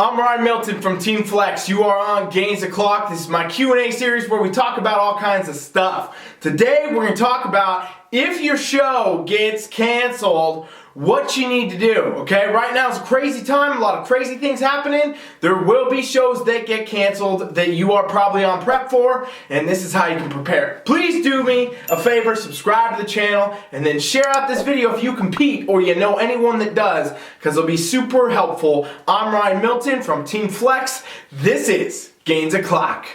I'm Milton from TeamFFLEX. You are on Gainz the Clock. This is my Q&A series where we talk about all kinds of stuff. Today we're going to talk about if your show gets canceled, what you need to do, okay? Right now is a crazy time, a lot of crazy things happening. There will be shows that get canceled that you are probably on prep for, and this is how you can prepare. Please do me a favor, subscribe to the channel, and then share out this video if you compete or you know anyone that does, because it'll be super helpful. I'm Milton from TeamFFLEX. This is Gainz the Clock.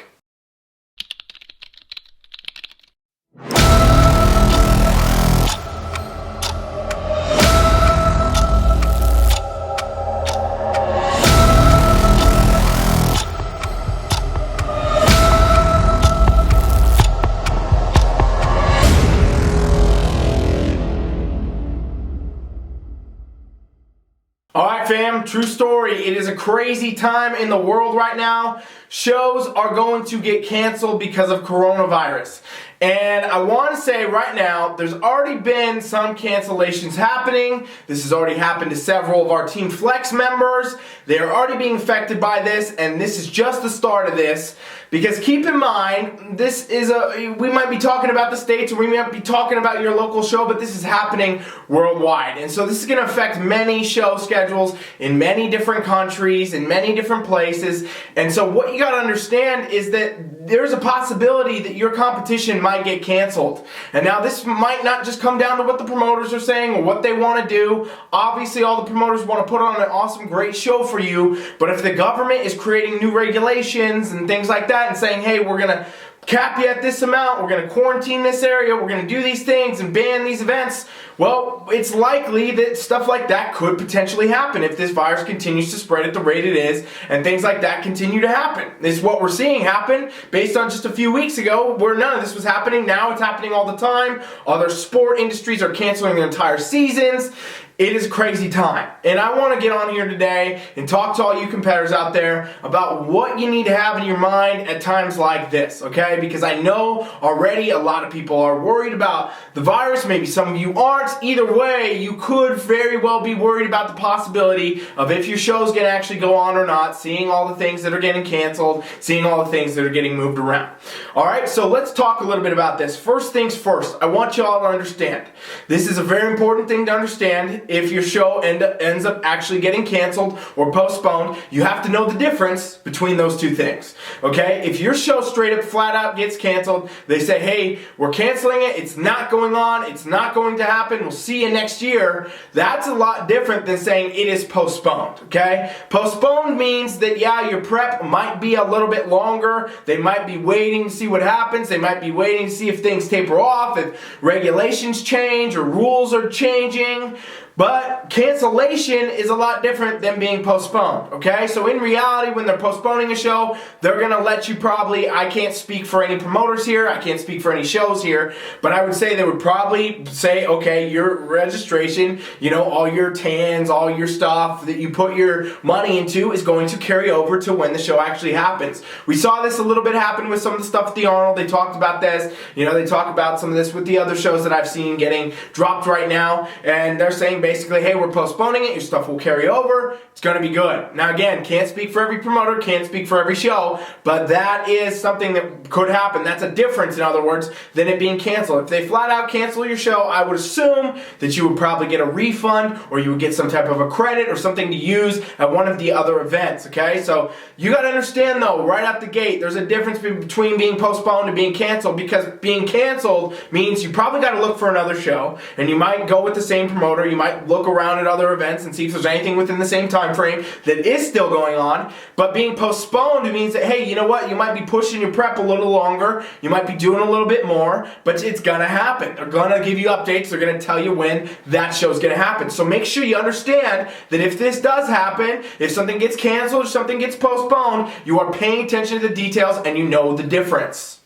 Alright fam, true story. It is a crazy time in the world right now. Shows are going to get canceled because of coronavirus. And I want to say right now, there's already been some cancellations happening. This has already happened to several of our TeamFFLEX members. They are already being affected by this, and this is just the start of this. Because keep in mind, we might be talking about the States, or we might be talking about your local show, but this is happening worldwide. And so this is going to affect many show schedules in many different countries, in many different places. And so what you got to understand is that there's a possibility that your competition might get canceled. And now this might not just come down to what the promoters are saying or what they want to do. Obviously all the promoters want to put on an awesome, great show for you, but if the government is creating new regulations and things like that and saying, hey, we're going to cap you at this amount, we're going to quarantine this area, we're going to do these things and ban these events, well, it's likely that stuff like that could potentially happen if this virus continues to spread at the rate it is and things like that continue to happen. This is what we're seeing happen based on just a few weeks ago where none of this was happening. Now it's happening all the time. Other sport industries are canceling their entire seasons. It is a crazy time, and I want to get on here today and talk to all you competitors out there about what you need to have in your mind at times like this, okay? Because I know already a lot of people are worried about the virus. Maybe some of you aren't. Either way, you could very well be worried about the possibility of if your show's going to actually go on or not, seeing all the things that are getting canceled, seeing all the things that are getting moved around. All right, so let's talk a little bit about this. First things first, I want you all to understand. This is a very important thing to understand. If your show ends up actually getting canceled or postponed, you have to know the difference between those two things, okay? If your show straight up flat out gets canceled, they say, hey, we're canceling it, it's not going on, it's not going to happen, we'll see you next year, that's a lot different than saying it is postponed, okay? Postponed means that, yeah, your prep might be a little bit longer, they might be waiting to see what happens, they might be waiting to see if things taper off, if regulations change or rules are changing. But cancellation is a lot different than being postponed, okay? So in reality, when they're postponing a show, they're going to let you probably, I can't speak for any promoters here, I can't speak for any shows here, but I would say they would probably say, okay, your registration, you know, all your TANs, all your stuff that you put your money into is going to carry over to when the show actually happens. We saw this a little bit happen with some of the stuff at the Arnold. They talked about this, you know, they talk about some of this with the other shows that I've seen getting dropped right now, and they're saying basically, hey, we're postponing it, your stuff will carry over, it's going to be good. Now again, can't speak for every promoter, can't speak for every show, but that is something that could happen. That's a difference, in other words, than it being canceled. If they flat out cancel your show, I would assume that you would probably get a refund or you would get some type of a credit or something to use at one of the other events, okay? So you got to understand though, right out the gate, there's a difference between being postponed and being canceled, because being canceled means you probably got to look for another show, and you might go with the same promoter, you might look around at other events and see if there's anything within the same time frame that is still going on. But being postponed means that, hey, you know what, you might be pushing your prep a little longer, you might be doing a little bit more, but it's gonna happen. They're gonna give you updates, they're gonna tell you when that show's gonna happen. So make sure you understand that if this does happen, if something gets canceled or something gets postponed, you are paying attention to the details and you know the difference.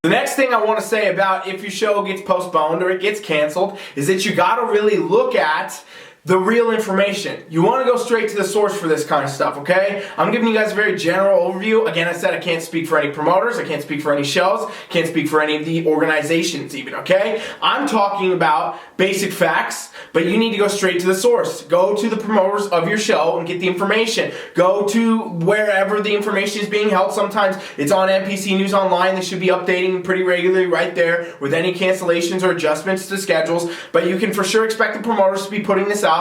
The next thing I want to say about if your show gets postponed or it gets canceled is that you got to really look at the real information. You want to go straight to the source for this kind of stuff, okay? I'm giving you guys a very general overview. Again, I said I can't speak for any promoters, I can't speak for any shows, can't speak for any of the organizations even, okay? I'm talking about basic facts, but you need to go straight to the source. Go to the promoters of your show and get the information. Go to wherever the information is being held. Sometimes it's on NPC News Online. They should be updating pretty regularly right there with any cancellations or adjustments to schedules, but you can for sure expect the promoters to be putting this out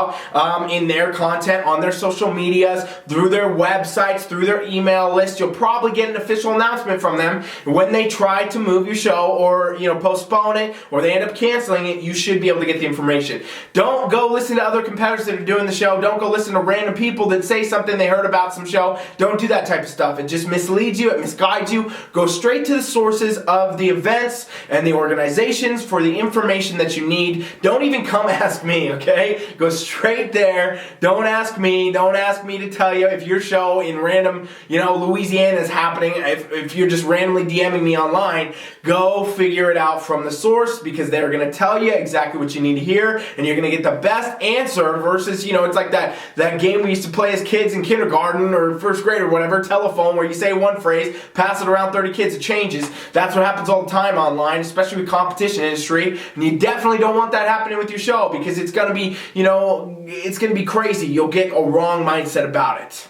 in their content, on their social medias, through their websites, through their email list. You'll probably get an official announcement from them when they try to move your show or postpone it or they end up canceling it. You should be able to get the information. Don't go listen to other competitors that are doing the show. Don't go listen to random people that say something they heard about some show. Don't do that type of stuff. It just misleads you. It misguides you. Go straight to the sources of the events and the organizations for the information that you need. Don't even come ask me, okay? Go straight there. Don't ask me. Don't ask me to tell you if your show in random, Louisiana is happening. If you're just randomly DMing me online, go figure it out from the source, because they're going to tell you exactly what you need to hear, and you're going to get the best answer versus, it's like that game we used to play as kids in kindergarten or first grade or whatever, telephone, where you say one phrase, pass it around 30 kids, it changes. That's what happens all the time online, especially with competition industry, and you definitely don't want that happening with your show, because it's going to be, it's going to be crazy. You'll get a wrong mindset about it.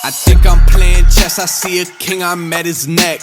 I think I'm playing chess, I see a king, I'm at his neck.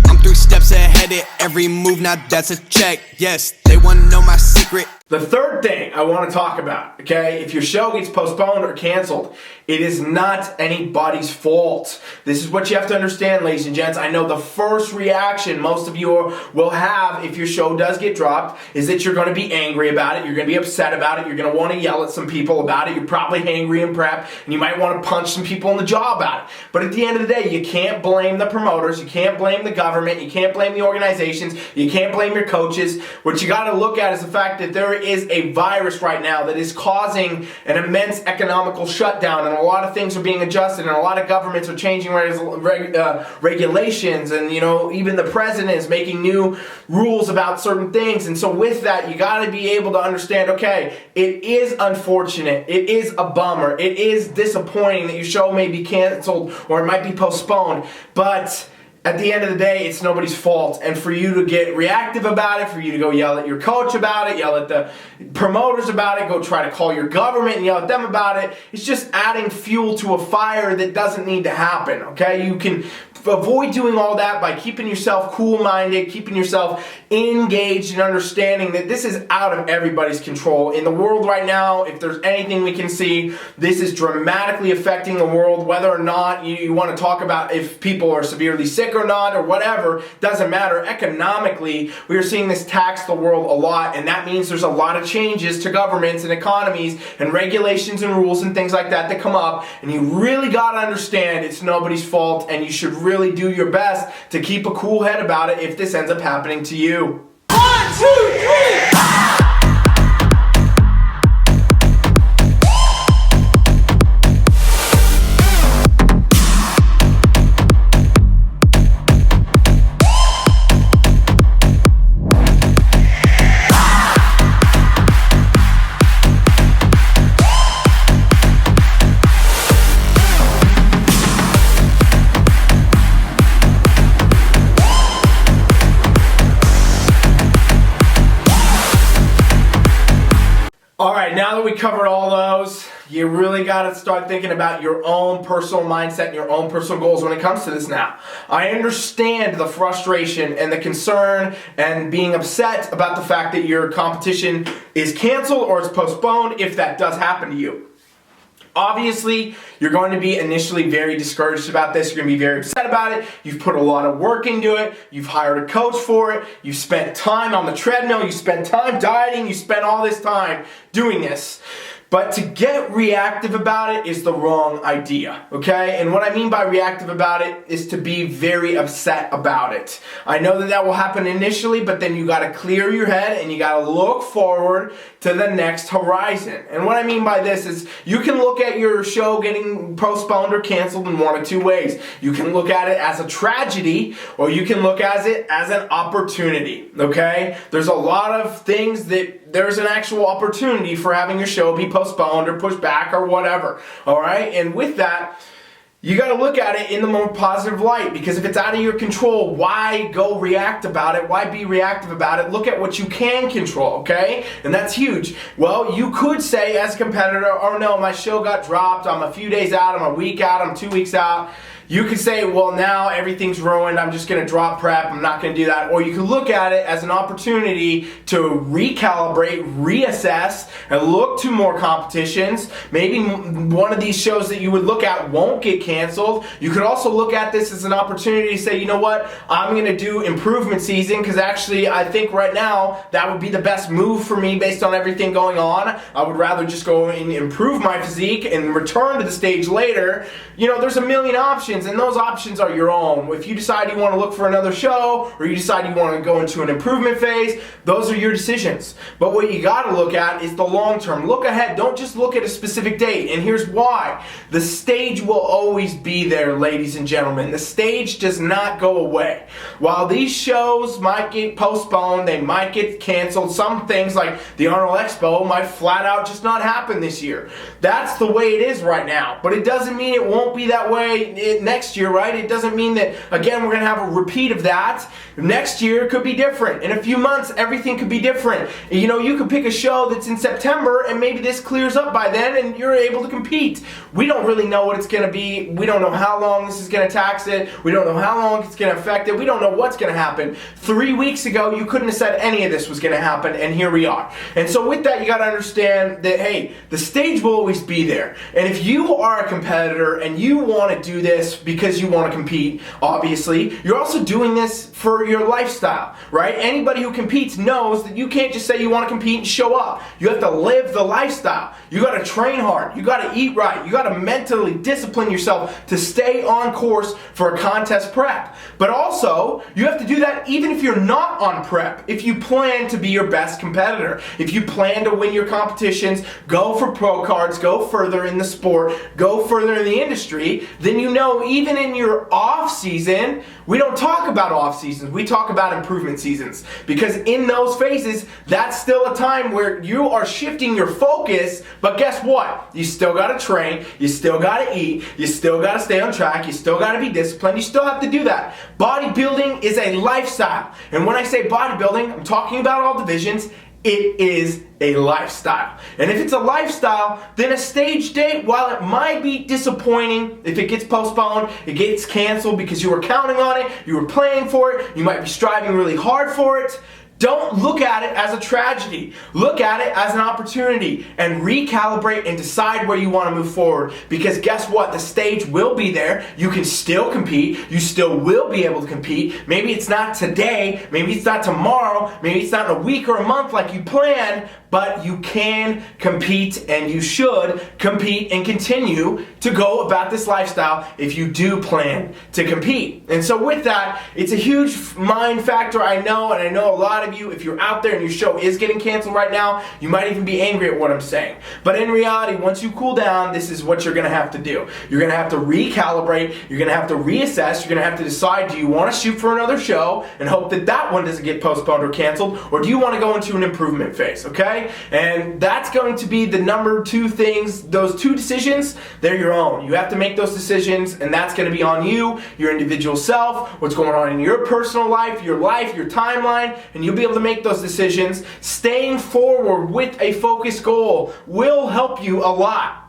I'm 3 steps ahead of every move, now that's a check. Yes, they wanna know my secret. The third thing I want to talk about, okay, if your show gets postponed or canceled, it is not anybody's fault. This is what you have to understand, ladies and gents. I know the first reaction most of you will have if your show does get dropped is that you're going to be angry about it, you're going to be upset about it, you're going to want to yell at some people about it, you're probably hangry and prep, and you might want to punch some people in the jaw about it. But at the end of the day, you can't blame the promoters, you can't blame the government, you can't blame the organizations, you can't blame your coaches. What you got to look at is the fact that there is a virus right now that is causing an immense economical shutdown, and a lot of things are being adjusted, and a lot of governments are changing regulations, and even the president is making new rules about certain things. And so with that, you got to be able to understand, okay, it is unfortunate, it is a bummer, it is disappointing that your show may be canceled or it might be postponed, but at the end of the day, it's nobody's fault. And for you to get reactive about it, for you to go yell at your coach about it, yell at the promoters about it, go try to call your government and yell at them about it, it's just adding fuel to a fire that doesn't need to happen, okay? You can avoid doing all that by keeping yourself cool-minded, keeping yourself engaged and understanding that this is out of everybody's control. In the world right now, if there's anything we can see, this is dramatically affecting the world. Whether or not you want to talk about if people are severely sick or not or whatever, doesn't matter. Economically, we are seeing this tax the world a lot, and that means there's a lot of changes to governments and economies and regulations and rules and things like that come up, and you really got to understand it's nobody's fault, and you should really do your best to keep a cool head about it if this ends up happening to you. 1, 2, 3! Alright, now that we covered all those, you really got to start thinking about your own personal mindset and your own personal goals when it comes to this now. I understand the frustration and the concern and being upset about the fact that your competition is canceled or it's postponed if that does happen to you. Obviously, you're going to be initially very discouraged about this. You're going to be very upset about it. You've put a lot of work into it. You've hired a coach for it. You've spent time on the treadmill. You spent time dieting. You spent all this time doing this. But to get reactive about it is the wrong idea, okay? And what I mean by reactive about it is to be very upset about it. I know that that will happen initially, but then you gotta clear your head and you gotta look forward to the next horizon. And what I mean by this is you can look at your show getting postponed or canceled in one of two ways. You can look at it as a tragedy, or you can look at it as an opportunity, okay? There's a lot of things that there's an actual opportunity for having your show be postponed or pushed back or whatever, all right? And with that, you got to look at it in the more positive light, because if it's out of your control, why go react about it? Why be reactive about it? Look at what you can control, okay? And that's huge. Well, you could say as a competitor, oh no, my show got dropped, I'm a few days out, I'm a week out, I'm 2 weeks out. You could say, well, now everything's ruined, I'm just going to drop prep, I'm not going to do that. Or you could look at it as an opportunity to recalibrate, reassess, and look to more competitions. Maybe one of these shows that you would look at won't get canceled. You could also look at this as an opportunity to say, you know what, I'm going to do improvement season, because actually I think right now that would be the best move for me based on everything going on. I would rather just go and improve my physique and return to the stage later. You know, there's a million options, and those options are your own. If you decide you want to look for another show, or you decide you want to go into an improvement phase, those are your decisions. But what you got to look at is the long term. Look ahead. Don't just look at a specific date. And here's why. The stage will always be there, ladies and gentlemen. The stage does not go away. While these shows might get postponed, they might get canceled, some things like the Arnold Expo might flat out just not happen this year. That's the way it is right now. But it doesn't mean it won't be that way next year, right? It doesn't mean that, again, we're going to have a repeat of that. Next year could be different. In a few months, everything could be different. You know, you could pick a show that's in September, and maybe this clears up by then, and you're able to compete. We don't really know what it's going to be. We don't know how long this is going to tax it. We don't know how long it's going to affect it. We don't know what's going to happen. 3 weeks ago, you couldn't have said any of this was going to happen, and here we are. And so with that, you got to understand that, hey, the stage will always be there. And if you are a competitor and you want to do this because you want to compete, obviously, you're also doing this for your lifestyle, right? Anybody who competes knows that you can't just say you want to compete and show up. You have to live the lifestyle. You got to train hard. You got to eat right. You got to mentally discipline yourself to stay on course for a contest prep. But also, you have to do that even if you're not on prep. If you plan to be your best competitor, if you plan to win your competitions, go for pro cards, go further in the sport, go further in the industry, then you know even in your off season, we don't talk about off seasons, we talk about improvement seasons. Because in those phases, that's still a time where you are shifting your focus, but guess what? You still gotta train, you still gotta eat, you still gotta stay on track, you still gotta be disciplined, you still have to do that. Bodybuilding is a lifestyle. And when I say bodybuilding, I'm talking about all divisions. It is a lifestyle. And if it's a lifestyle, then a stage date, while it might be disappointing, if it gets postponed, it gets canceled because you were counting on it, you were planning for it, you might be striving really hard for it, don't look at it as a tragedy. Look at it as an opportunity and recalibrate and decide where you want to move forward. Because guess what? The stage will be there. You can still compete. You still will be able to compete. Maybe it's not today. Maybe it's not tomorrow. Maybe it's not in a week or a month like you planned. But you can compete, and you should compete and continue to go about this lifestyle if you do plan to compete. And so with that, it's a huge mind factor, I know, and I know a lot of you, if you're out there and your show is getting canceled right now, you might even be angry at what I'm saying. But in reality, once you cool down, this is what you're going to have to do. You're going to have to recalibrate, you're going to have to reassess, you're going to have to decide, do you want to shoot for another show and hope that that one doesn't get postponed or canceled, or do you want to go into an improvement phase, okay? And that's going to be the number two things. Those two decisions, they're your own. You have to make those decisions, and that's going to be on you, your individual self, what's going on in your personal life, your timeline, and you'll be able to make those decisions. Staying forward with a focused goal will help you a lot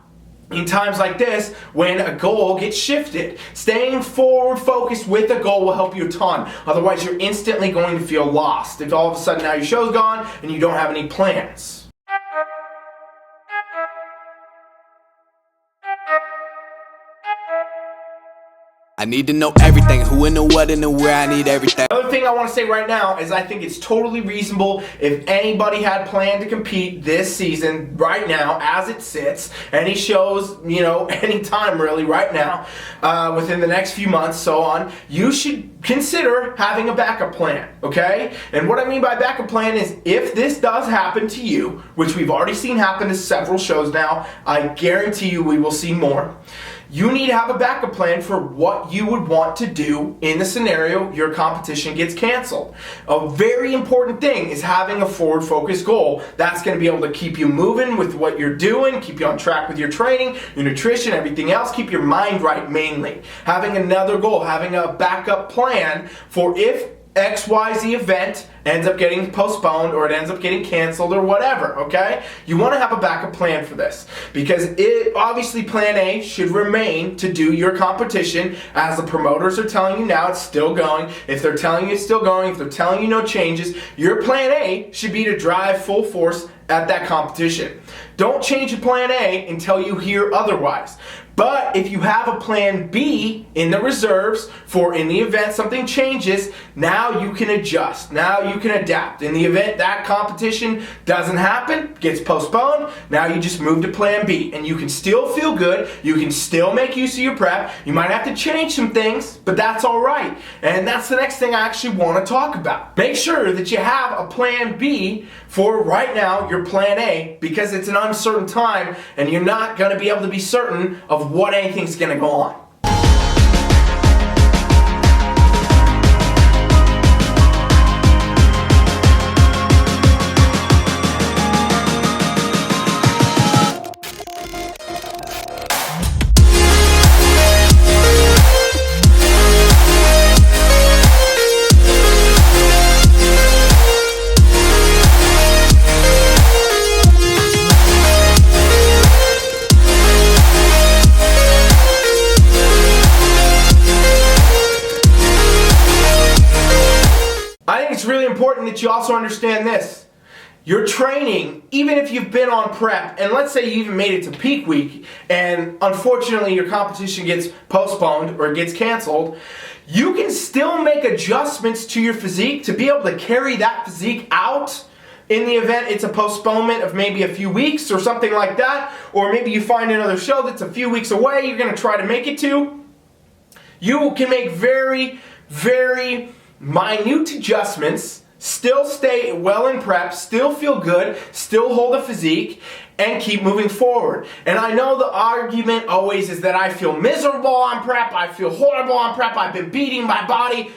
in times like this when a goal gets shifted. Staying forward focused with a goal will help you a ton. Otherwise, you're instantly going to feel lost if all of a sudden now your show's gone and you don't have any plans. I I need to know everything, who and the what and the where, I need everything. Another thing I want to say right now is I think it's totally reasonable if anybody had planned to compete this season right now as it sits, any shows, any time really right now, within the next few months, so on, you should consider having a backup plan, okay? And what I mean by backup plan is if this does happen to you, which we've already seen happen to several shows now, I guarantee you we will see more. You need to have a backup plan for what you would want to do in the scenario your competition gets canceled. A very important thing is having a forward-focused goal. That's going to be able to keep you moving with what you're doing, keep you on track with your training, your nutrition, everything else, keep your mind right mainly. Having another goal, having a backup plan for if XYZ event ends up getting postponed or it ends up getting canceled or whatever, okay? You want to have a backup plan for this because obviously plan A should remain to do your competition as the promoters are telling you now it's still going. If they're telling you it's still going, if they're telling you no changes, your plan A should be to drive full force at that competition. Don't change your plan A until you hear otherwise. But if you have a plan B in the reserves for in the event something changes, now you can adjust. Now you can adapt. In the event that competition doesn't happen, gets postponed, now you just move to plan B. And you can still feel good. You can still make use of your prep. You might have to change some things, but that's all right. And that's the next thing I actually want to talk about. Make sure that you have a plan B for right now your plan A because it's an uncertain time and you're not going to be able to be certain of what anything's going to go on. It's really important that you also understand this. Your training, even if you've been on prep, and let's say you even made it to peak week, and unfortunately your competition gets postponed or it gets canceled, you can still make adjustments to your physique to be able to carry that physique out in the event it's a postponement of maybe a few weeks or something like that, or maybe you find another show that's a few weeks away you're going to try to make it to. You can make very, very minute adjustments, still stay well in prep, still feel good, still hold a physique, and keep moving forward. And I know the argument always is that I feel miserable on prep, I feel horrible on prep, I've been beating my body.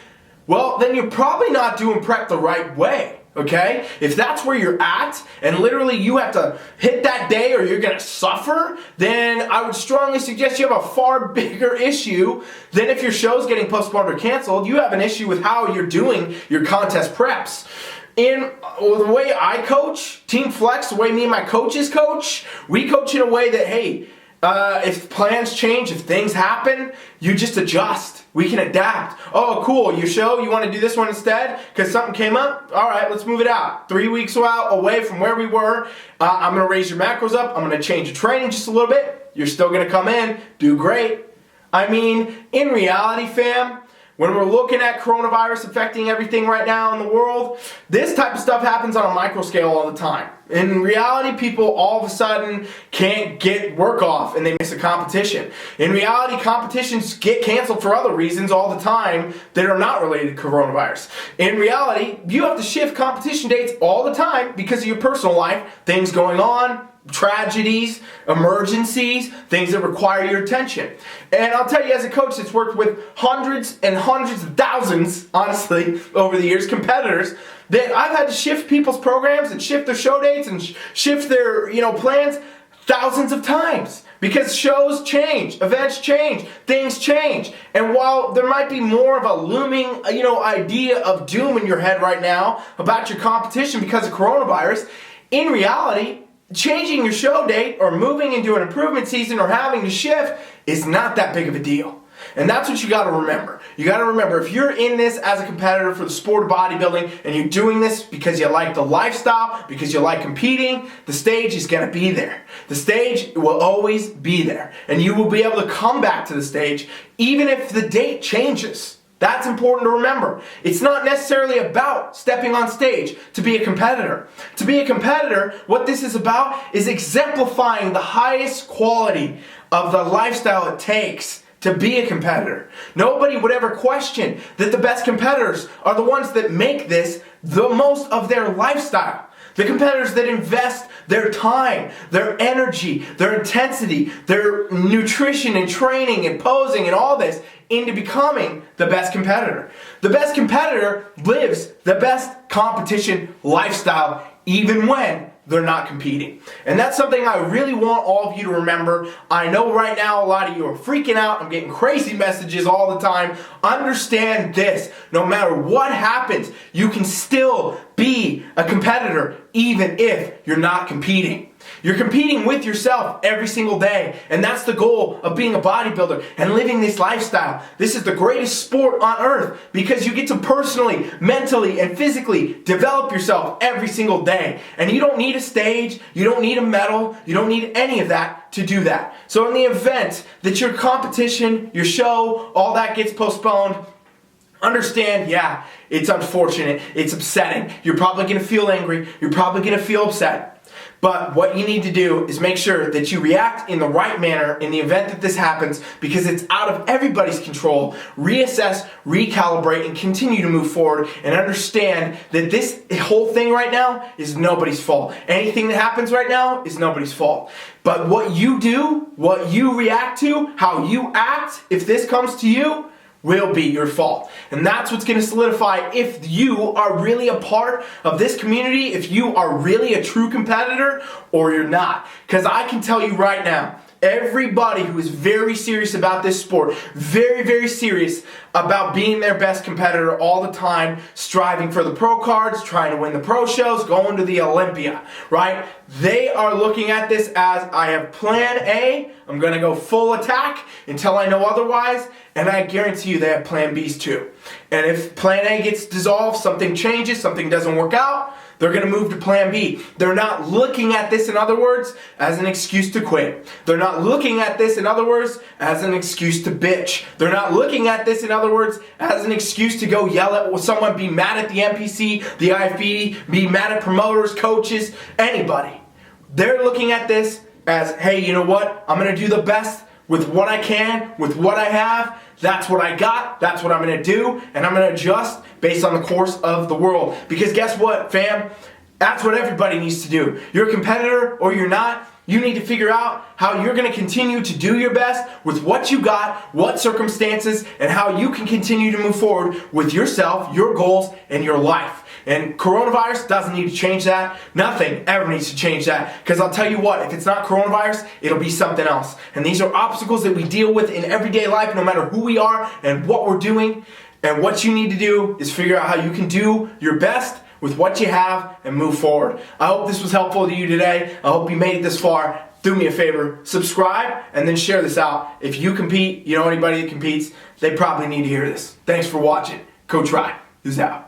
Well, then you're probably not doing prep the right way. Okay? If that's where you're at, and literally you have to hit that day or you're going to suffer, then I would strongly suggest you have a far bigger issue than if your show's getting postponed or canceled. You have an issue with how you're doing your contest preps. In the way I coach, TeamFFLEX, the way me and my coaches coach, we coach in a way that, hey, if plans change, if things happen, you just adjust. We can adapt. Oh, cool, your show, you want to do this one instead because something came up? All right, let's move it out. 3 weeks out away from where we were. I'm going to raise your macros up. I'm going to change your training just a little bit. You're still going to come in, do great. I mean, in reality, fam, when we're looking at coronavirus affecting everything right now in the world, this type of stuff happens on a micro scale all the time. In reality, people all of a sudden can't get work off and they miss a competition. In reality, competitions get canceled for other reasons all the time that are not related to coronavirus. In reality, you have to shift competition dates all the time because of your personal life, things going on, tragedies, emergencies, things that require your attention. And I'll tell you, as a coach that's worked with hundreds and hundreds of thousands, honestly, over the years, competitors, that I've had to shift people's programs and shift their show dates and shift their, plans thousands of times. Because shows change, events change, things change. And while there might be more of a looming, idea of doom in your head right now about your competition because of coronavirus, in reality, changing your show date or moving into an improvement season or having to shift is not that big of a deal. And that's what you got to remember. You got to remember, if you're in this as a competitor for the sport of bodybuilding and you're doing this because you like the lifestyle, because you like competing, the stage is going to be there. The stage will always be there. And you will be able to come back to the stage even if the date changes. That's important to remember. It's not necessarily about stepping on stage to be a competitor. To be a competitor, what this is about is exemplifying the highest quality of the lifestyle it takes to be a competitor. Nobody would ever question that the best competitors are the ones that make this the most of their lifestyle. The competitors that invest their time, their energy, their intensity, their nutrition and training and posing and all this into becoming the best competitor. The best competitor lives the best competition lifestyle even when they're not competing. And that's something I really want all of you to remember. I know right now a lot of you are freaking out. I'm getting crazy messages all the time. Understand this. No matter what happens, you can still be a competitor even if you're not competing. You're competing with yourself every single day, and that's the goal of being a bodybuilder and living this lifestyle. This is the greatest sport on earth because you get to personally, mentally, and physically develop yourself every single day. And you don't need a stage, you don't need a medal, you don't need any of that to do that. So in the event that your competition, your show, all that gets postponed, understand, yeah, it's unfortunate, it's upsetting. You're probably going to feel angry, you're probably going to feel upset. But what you need to do is make sure that you react in the right manner in the event that this happens, because it's out of everybody's control. Reassess, recalibrate, and continue to move forward and understand that this whole thing right now is nobody's fault. Anything that happens right now is nobody's fault. But what you do, what you react to, how you act, if this comes to you, will be your fault. And that's what's going to solidify if you are really a part of this community, if you are really a true competitor or you're not. Because I can tell you right now, everybody who is very serious about this sport, very, very serious about being their best competitor all the time, striving for the pro cards, trying to win the pro shows, going to the Olympia, right? They are looking at this as, I have plan A, I'm going to go full attack until I know otherwise, and I guarantee you they have plan Bs too. And if plan A gets dissolved, something changes, something doesn't work out, they're going to move to plan B. They're not looking at this, in other words, as an excuse to quit. They're not looking at this, in other words, as an excuse to bitch. They're not looking at this, in other words, as an excuse to go yell at someone, be mad at the NPC, the IFBB, be mad at promoters, coaches, anybody. They're looking at this as, hey, you know what? I'm going to do the best with what I can, with what I have. That's what I got, that's what I'm going to do, and I'm going to adjust based on the course of the world. Because guess what, fam? That's what everybody needs to do. You're a competitor or you're not. You need to figure out how you're going to continue to do your best with what you got, what circumstances, and how you can continue to move forward with yourself, your goals, and your life. And coronavirus doesn't need to change that. Nothing ever needs to change that. Because I'll tell you what, if it's not coronavirus, it'll be something else. And these are obstacles that we deal with in everyday life, no matter who we are and what we're doing. And what you need to do is figure out how you can do your best with what you have and move forward. I hope this was helpful to you today. I hope you made it this far. Do me a favor, subscribe, and then share this out. If you compete, you know anybody that competes, they probably need to hear this. Thanks for watching. Coach Rye is out.